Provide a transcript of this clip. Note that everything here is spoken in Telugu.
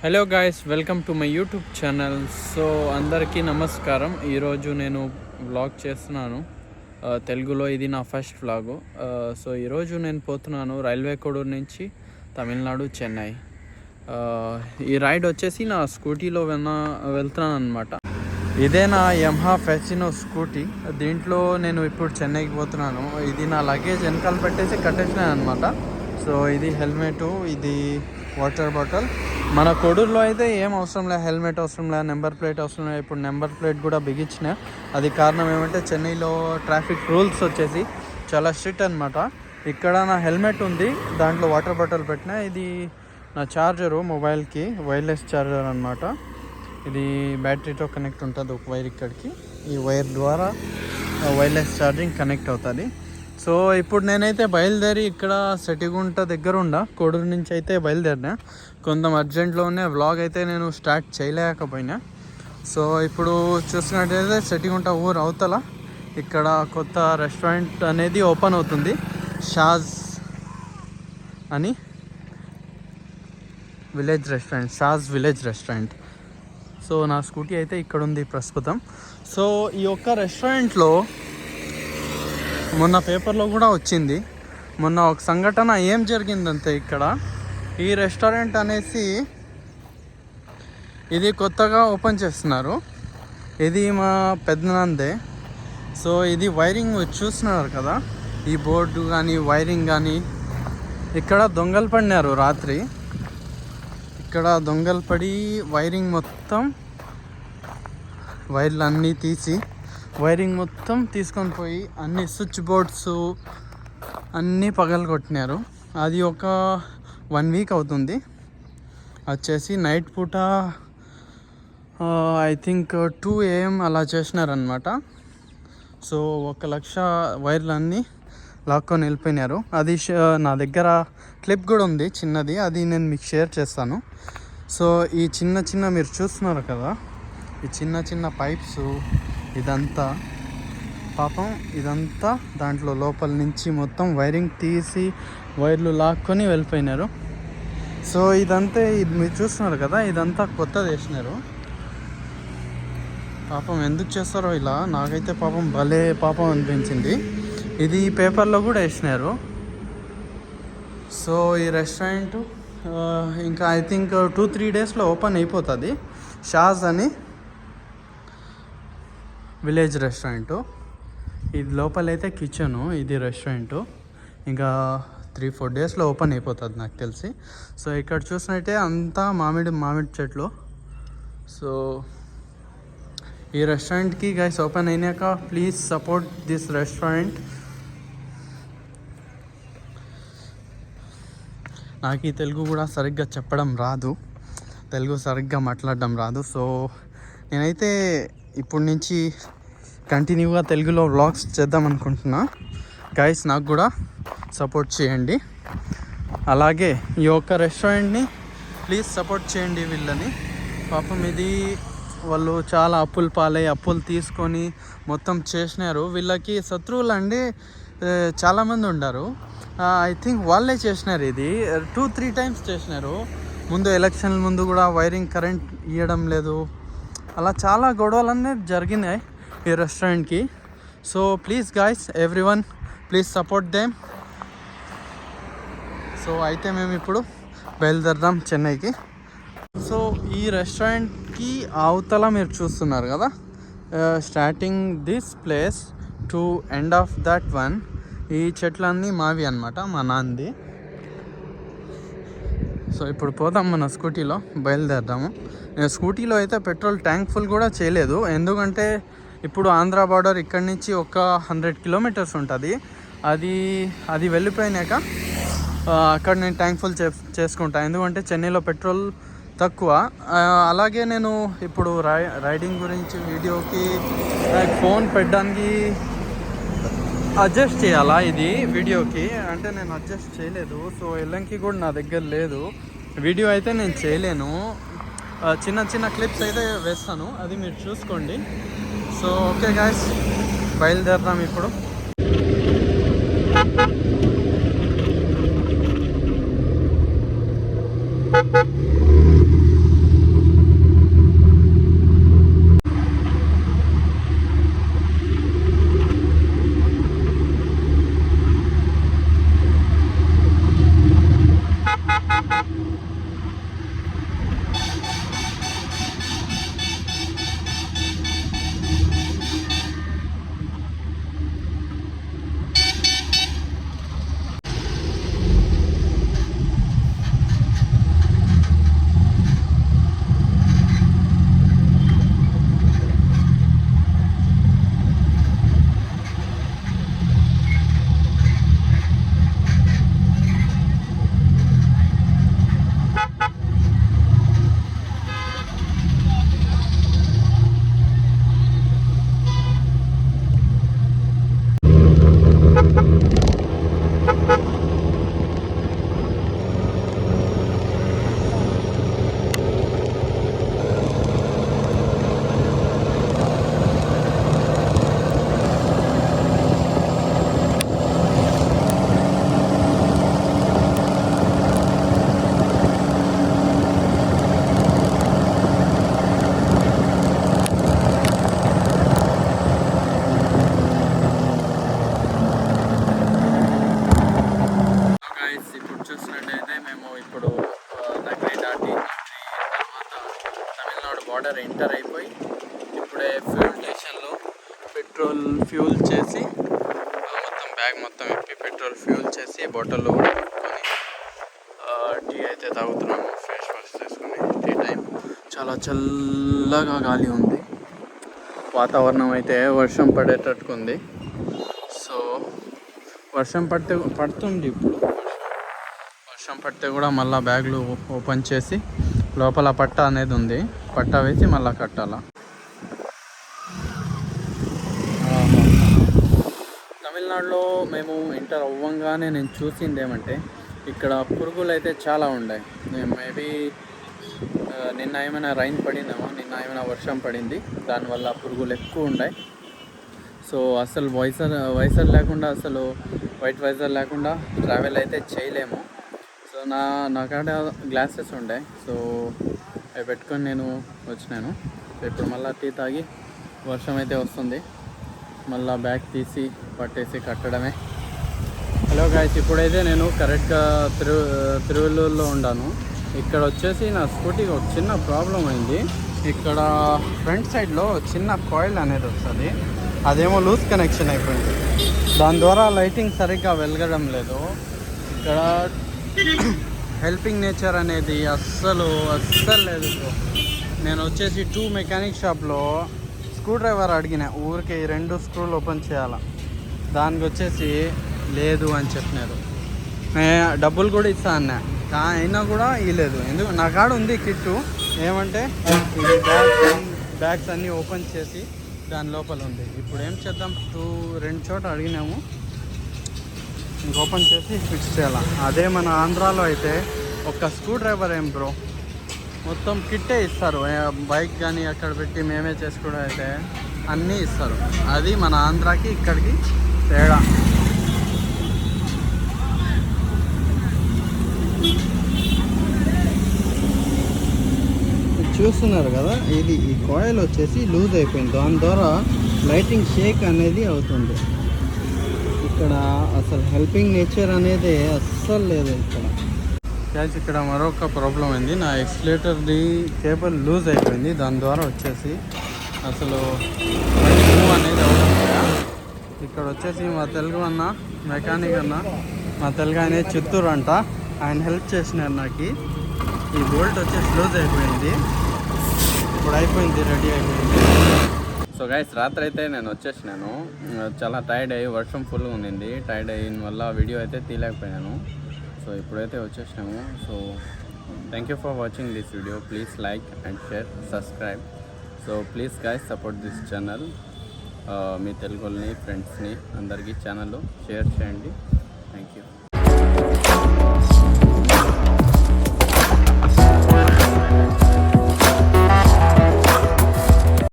Hello guys, welcome to my YouTube channel. So అందరికీ నమస్కారం. ఈరోజు నేను వ్లాగ్ చేస్తున్నాను తెలుగులో. ఇది నా ఫస్ట్ వ్లాగు. సో ఈరోజు నేను పోతున్నాను రైల్వే కోడూరు నుంచి తమిళనాడు చెన్నై. ఈ రైడ్ వచ్చేసి నా స్కూటీలో వెళ్తున్నాను అనమాట. ఇదే నా యమహా ఫెసినో స్కూటీ. దీంట్లో నేను ఇప్పుడు చెన్నైకి పోతున్నాను. ఇది నా లగేజ్ వెనకాల పెట్టేసి కట్టేసినాను అనమాట. సో ఇది హెల్మెట్, ఇది వాటర్ బాటిల్. మన కొడూరులో అయితే ఏం అవసరం లేదు, హెల్మెట్ అవసరం లేదు, నెంబర్ ప్లేట్ అవసరం లేదు. ఇప్పుడు నెంబర్ ప్లేట్ కూడా బిగించిన. అది కారణం ఏమంటే చెన్నైలో ట్రాఫిక్ రూల్స్ వచ్చేసి చాలా స్ట్రిక్ట్ అనమాట. ఇక్కడ నా హెల్మెట్ ఉంది, దాంట్లో వాటర్ బాటిల్ పెట్టిన. ఇది నా ఛార్జరు, మొబైల్కి వైర్లెస్ ఛార్జర్ అనమాట. ఇది బ్యాటరీతో కనెక్ట్ ఉంటుంది ఒక వైర్ ఇక్కడికి. ఈ వైర్ ద్వారా వైర్లెస్ ఛార్జింగ్ కనెక్ట్ అవుతుంది. సో ఇప్పుడు నేనైతే బయలుదేరి ఇక్కడ సెటిగుంట దగ్గర కోడూరు నుంచి అయితే బయలుదేరినా. కొంత అర్జెంట్లోనే వ్లాగ్ అయితే నేను స్టార్ట్ చేయలేకపోయినా. సో ఇప్పుడు చూసినట్టయితే సెటిగుంట ఊరు అవతల ఇక్కడ కొత్త రెస్టారెంట్ అనేది ఓపెన్ అవుతుంది, షాజ్ అని షాజ్ విలేజ్ రెస్టారెంట్. సో నా స్కూటీ అయితే ఇక్కడ ఉంది ప్రస్తుతం. సో ఈ యొక్క రెస్టారెంట్లో మొన్న పేపర్లో కూడా వచ్చింది. మొన్న ఒక సంఘటన ఏం జరిగిందంటే, ఇక్కడ ఈ రెస్టారెంట్ అనేసి ఇది కొత్తగా ఓపెన్ చేస్తున్నారు. ఇది మా పెద్దనాందే. సో ఇది వైరింగ్ చూస్తున్నారు కదా, ఈ బోర్డు కానీ వైరింగ్ కానీ. ఇక్కడ దొంగలు పడినారు రాత్రి. ఇక్కడ దొంగలు పడి వైరింగ్ మొత్తం, వైర్లు అన్నీ తీసి వైరింగ్ మొత్తం తీసుకొని పోయి అన్ని స్విచ్ బోర్డ్స్ అన్నీ పగలగొట్టినారు. అది ఒక 1 వీక్ అవుతుంది. వచ్చేసి నైట్ పూట ఐ థింక్ 2 AM అలా చేసినారనమాట. సో 1,00,000 వైర్లు అన్నీ లాక్కొని వెళ్ళిపోయినారు. అది నా దగ్గర క్లిప్ కూడా ఉంది చిన్నది, అది నేను మీకు షేర్ చేస్తాను. సో ఈ చిన్న మీరు చూస్తున్నారు కదా, ఈ చిన్న పైప్స్, ఇదంతా పాపం ఇదంతా దాంట్లో లోపల నుంచి మొత్తం వైరింగ్ తీసి వైర్లు లాక్కొని వెళ్ళిపోయినారు. సో ఇదంతా ఇది మీరు చూస్తున్నారు కదా, ఇదంతా కొత్తది వేసినారు. పాపం ఎందుకు చేస్తారో ఇలా, నాకైతే పాపం భలే పాపం అనిపించింది. ఇది పేపర్లో కూడా వేసినారు. సో ఈ రెస్టారెంట్ ఇంకా ఐ థింక్ 2-3 డేస్లో ఓపెన్ అయిపోతుంది. షాజ్ అని విలేజ్ రెస్టారెంటు. ఇది లోపలైతే కిచెను, ఇది రెస్టారెంటు. ఇంకా 3-4 డేస్లో ఓపెన్ అయిపోతుంది నాకు తెలిసి. సో ఇక్కడ చూసినట్టే అంతా మామిడి చెట్లు. సో ఈ రెస్టారెంట్కి గైస్ ఓపెన్ అయినాక ప్లీజ్ సపోర్ట్ దిస్ రెస్టారెంట్. నాకు ఈ తెలుగు కూడా సరిగ్గా చెప్పడం రాదు, తెలుగు సరిగ్గా మాట్లాడడం రాదు. సో నేనైతే ఇప్పటి నుంచి కంటిన్యూగా తెలుగులో వ్లాగ్స్ చేద్దాం అనుకుంటున్నా. గైస్ నాకు కూడా సపోర్ట్ చేయండి. అలాగే ఈ యొక్క రెస్టారెంట్ని ప్లీజ్ సపోర్ట్ చేయండి వీళ్ళని. పాపం ఇది వాళ్ళు చాలా అప్పులు పాలై అప్పులు తీసుకొని మొత్తం చేసినారు. వీళ్ళకి శత్రువులు అండి చాలామంది ఉన్నారు. ఐ థింక్ వాళ్ళే చేసినారు. ఇది 2-3 టైమ్స్ చేసినారు. ముందు ఎలక్షన్ ముందు కూడా వైరింగ్ కరెంట్ ఇవ్వడం లేదు, అలా చాలా గొడవలన్నీ జరిగినాయి ఈ రెస్టారెంట్కి. So please guys, everyone please support them. So అయితే మేము ఇప్పుడు బయలుదేరదాం చెన్నైకి. సో ఈ రెస్టారెంట్కి అవతల మీరు చూస్తున్నారు కదా, starting this place to end of that one, ఈ చెట్లన్నీ మావి అనమాట, మా నాన్నది. సో ఇప్పుడు పోదాం మన స్కూటీలో, బయలుదేరదాము. నేను స్కూటీలో అయితే పెట్రోల్ ట్యాంక్ ఫుల్ కూడా చేయలేదు, ఎందుకంటే ఇప్పుడు ఆంధ్ర బార్డర్ ఇక్కడి నుంచి ఒక 100 కిలోమీటర్స్ ఉంటుంది. అది వెళ్ళిపోయినాక అక్కడ నేను ట్యాంక్ ఫుల్ చేసుకుంటాను, ఎందుకంటే చెన్నైలో పెట్రోల్ తక్కువ. అలాగే నేను ఇప్పుడు రైడింగ్ గురించి వీడియోకి ఫోన్ పెట్టడానికి అడ్జస్ట్ చేయాలా, ఇది వీడియోకి అంటే నేను అడ్జస్ట్ చేయలేదు. సో ఎల్లంకి కూడా నా దగ్గర లేదు, వీడియో అయితే నేను చేయలేను. చిన్న క్లిప్స్ అయితే వేస్తాను, అది మీరు చూసుకోండి. సో ఓకే గాయ్స్, బయలుదేరదాం ఇప్పుడు. బ్యాగ్ మొత్తం విప్పి పెట్రోల్ ఫ్యూల్ చేసి బాటిల్లో కూడా పెట్టుకొని టీ అయితే తాగుతున్నాము. ఫేస్ వాష్ చేసుకుని టీ టైం. చాలా చల్లగా గాలి ఉంది. వాతావరణం అయితే వర్షం పడేటట్టుకుంది. సో వర్షం పడుతుంది ఇప్పుడు. వర్షం పడితే కూడా మళ్ళీ బ్యాగులు ఓపెన్ చేసి లోపల పట్ట అనేది ఉంది, పట్ట వేసి మళ్ళీ కట్టాలా. తమిళనాడులో మేము ఎంటర్ అవ్వంగానే నేను చూసింది ఏమంటే ఇక్కడ పురుగులు అయితే చాలా ఉన్నాయి. మేబీ నిన్న ఏమైనా రైన్ పడిందేమో, నిన్న ఏమైనా వర్షం పడింది, దానివల్ల పురుగులు ఎక్కువ ఉన్నాయి. సో అసలు వైజర్ లేకుండా, అసలు వైట్ వైజర్ లేకుండా ట్రావెల్ అయితే చేయలేము. సో నా కాడ గ్లాసెస్ ఉండే, సో అవి పెట్టుకొని నేను వచ్చినాను. ఇప్పుడు మళ్ళీ టీ తాగి, వర్షం అయితే వస్తుంది, మళ్ళీ బ్యాగ్ తీసి పట్టేసి కట్టడమే. హలో గాయ్స్, ఇప్పుడైతే నేను కరెక్ట్గా తిరువల్లూరులో ఉన్నాను. ఇక్కడ వచ్చేసి నా స్కూటీకి ఒక చిన్న ప్రాబ్లం అయింది. ఇక్కడ ఫ్రంట్ సైడ్లో చిన్న కాయిల్ అనేది వస్తుంది, అదేమో లూజ్ కనెక్షన్ అయిపోయింది. దాని ద్వారా లైటింగ్ సరిగ్గా వెలగడం లేదు. ఇక్కడ హెల్పింగ్ నేచర్ అనేది అస్సలు లేదు బ్రో. నేను వచ్చేసి 2 మెకానిక్ షాప్లో స్క్రూ డ్రైవర్ అడిగిన, ఊరికి 2 స్క్రూలు ఓపెన్ చేయాలా, దానికి వచ్చేసి లేదు అని చెప్పినారు. డబ్బులు కూడా ఇస్తా అన్నా, అయినా కూడా ఇవ్వలేదు. ఎందుకు, నా కాడ ఉంది కిట్టు, ఏమంటే బ్యాగ్స్ అన్నీ ఓపెన్ చేసి దాని లోపల ఉంది. ఇప్పుడు ఏం చేద్దాం, 2 చోట అడిగినాము, ఇంక ఓపెన్ చేసి ఫిక్స్ చేయాలి. అదే మన ఆంధ్రాలో అయితే ఒక స్క్రూ డ్రైవర్ ఏం బ్రో, మొత్తం కిట్టే ఇస్తారు. బైక్ కానీ అక్కడ పెట్టి మేమే చేసుకోవడం అయితే అన్నీ ఇస్తారు. అది మన ఆంధ్రాకి ఇక్కడికి తేడా. చూస్తున్నారు కదా, ఈ కాయిల్ వచ్చేసి లూజ్ అయిపోయింది, దాని ద్వారా లైటింగ్ షేక్ అనేది అవుతుంది. ఇక్కడ అసలు హెల్పింగ్ నేచర్ అనేది అస్సలు లేదు ఇక్కడ. ఇక్కడ మరొక ప్రాబ్లం అయింది, నా ఎక్సిలేటర్ది కేబుల్ లూజ్ అయిపోయింది, దాని ద్వారా వచ్చేసి అసలు మూవ్ అనేది అవుతుంది. ఇక్కడ వచ్చేసి మా తెలుగు అన్న మెకానిక్ అన్న, మా తెలుగు ఆయన చిత్తూరు అంట, ఆయన హెల్ప్ చేసినారు నాకు. ఈ బోల్ట్ వచ్చేసి లూజ్ అయిపోయింది, ఇప్పుడు అయిపోయింది, రెడీ అయిపోయింది. సో గైస్, రాత్రి అయితే నేను వచ్చేసినాను, చాలా టైర్డ్ అయ్యి, వర్షం ఫుల్గా ఉండింది, టైర్డ్ అయిన వల్ల వీడియో అయితే తీయలేకపోయాను. సో ఇప్పుడైతే వచ్చేసినాము. So thank you for watching this video. Please like and share, subscribe. So please guys support this channel. మీ తెలుగుని ఫ్రెండ్స్ని అందరికీ ఛానల్లో షేర్ చేయండి. Thank you.